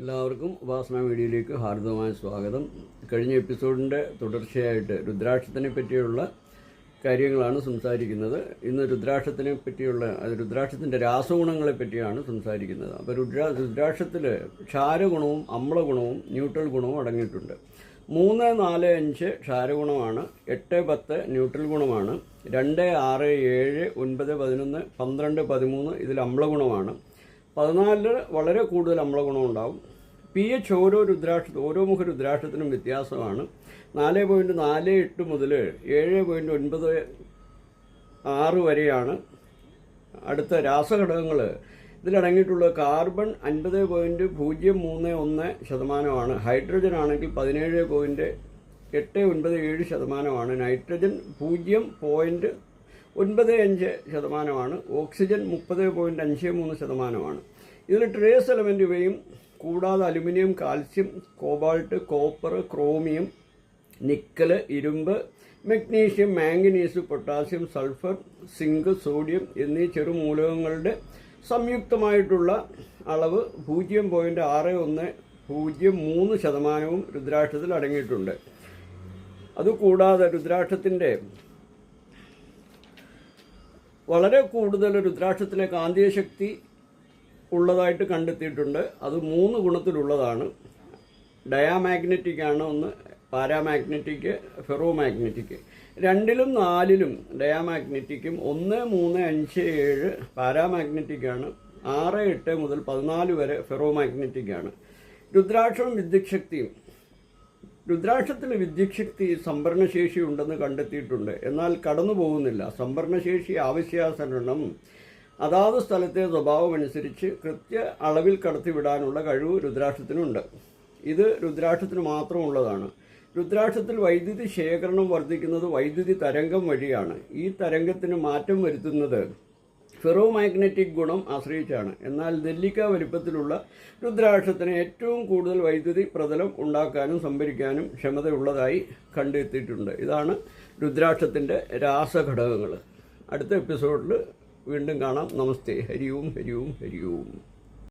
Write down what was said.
എല്ലാവർക്കും ഉപാസന വീഡിയോയിലേക്ക് ഹാർദവമായ സ്വാഗതം. കഴിഞ്ഞ എപ്പിസോഡിൻ്റെ തുടർച്ചയായിട്ട് രുദ്രാക്ഷത്തിനെ പറ്റിയുള്ള കാര്യങ്ങളാണ് സംസാരിക്കുന്നത്. ഇന്ന് രുദ്രാക്ഷത്തിൻ്റെ രാസഗുണങ്ങളെ പറ്റിയാണ് സംസാരിക്കുന്നത്. അപ്പോൾ രുദ്രാക്ഷത്തിൽ ക്ഷാരഗുണവും അമ്ലഗുണവും ന്യൂട്രൽ ഗുണവും അടങ്ങിയിട്ടുണ്ട്. 3, 4, 5 ക്ഷാരഗുണമാണ്, 8, 10 ന്യൂട്രൽ ഗുണമാണ്, 2, 6, 7, 9, 11, 12, 13 ഇതിൽ അമ്ലഗുണമാണ്, 14 വളരെ കൂടുതൽ അമ്ലഗുണം ഉണ്ടാവും. pH ഓരോ മുഖ രുദ്രാക്ഷത്തിനും വ്യത്യാസമാണ്. 4.48 മുതൽ 7.96 വരെയാണ്. അടുത്ത രാസഘടകങ്ങൾ ഇതിലടങ്ങിയിട്ടുള്ള കാർബൺ 50.031%, ഹൈഡ്രജൻ ആണെങ്കിൽ 17.897%, നൈട്രജൻ 0.95%, ഓക്സിജൻ 30.53%. ഇതിൽ ട്രേസ് എലമെൻ്റ് ഇവയും കൂടാതെ aluminium, calcium, cobalt, copper, chromium, nickel, ഇരുമ്പ്, magnesium, manganese, potassium, sulphur, zinc, sodium എന്നീ ചെറുമൂലകങ്ങളുടെ സംയുക്തമായിട്ടുള്ള അളവ് 0.6103% രുദ്രാക്ഷത്തിൽ അടങ്ങിയിട്ടുണ്ട്. അതുകൂടാതെ രുദ്രാക്ഷത്തിൻ്റെ വളരെ കൂടുതൽ രുദ്രാക്ഷത്തിലെ കാന്തിക ശക്തി ഉള്ളതായിട്ട് കണ്ടെത്തിയിട്ടുണ്ട്. അത് 3 ഗുണത്തിലുള്ളതാണ്. ഡയാമാഗ്നറ്റിക് ആണ് ഒന്ന്, പാരാമാഗ്നറ്റിക്, ഫെറോമാഗ്നറ്റിക്. 2ലും 4ലും ഡയാമാഗ്നറ്റിക്കും 1, 3, 5, 7 പാരാമാഗ്നറ്റിക് ആണ്. 6, 8 മുതൽ 14 വരെ ഫെറോമാഗ്നറ്റിക് ആണ്. രുദ്രാക്ഷത്തിൽ വിദ്യുച്ഛക്തി സംഭരണശേഷി ഉണ്ടെന്ന് കണ്ടെത്തിയിട്ടുണ്ട്. എന്നാൽ കടന്നു പോകുന്നില്ല. സംഭരണശേഷി ആവശ്യാനുസരണം അതാത് സ്ഥലത്തെ സ്വഭാവമനുസരിച്ച് കൃത്യ അളവിൽ കടത്തിവിടാനുള്ള കഴിവ് രുദ്രാക്ഷത്തിനുണ്ട്. ഇത് രുദ്രാക്ഷത്തിന് മാത്രമുള്ളതാണ്. രുദ്രാക്ഷത്തിൽ വൈദ്യുതി ശേഖരണം വർദ്ധിക്കുന്നത് വൈദ്യുതി തരംഗം വഴിയാണ്. ഈ തരംഗത്തിന് മാറ്റം വരുത്തുന്നത് ഫെറോമാഗ്നറ്റിക് ഗുണം ആശ്രയിച്ചാണ്. എന്നാൽ നെല്ലിക്ക വലിപ്പത്തിലുള്ള രുദ്രാക്ഷത്തിന് ഏറ്റവും കൂടുതൽ വൈദ്യുതി പ്രതലം ഉണ്ടാക്കാനും സംഭരിക്കാനും ക്ഷമതയുള്ളതായി കണ്ടെത്തിയിട്ടുണ്ട്. ഇതാണ് രുദ്രാക്ഷത്തിൻ്റെ രാസഘടകങ്ങൾ. അടുത്ത എപ്പിസോഡിൽ വീണ്ടും കാണാം. നമസ്തേ. ഹരി ഓം, ഹരി ഓം, ഹരി ഓം.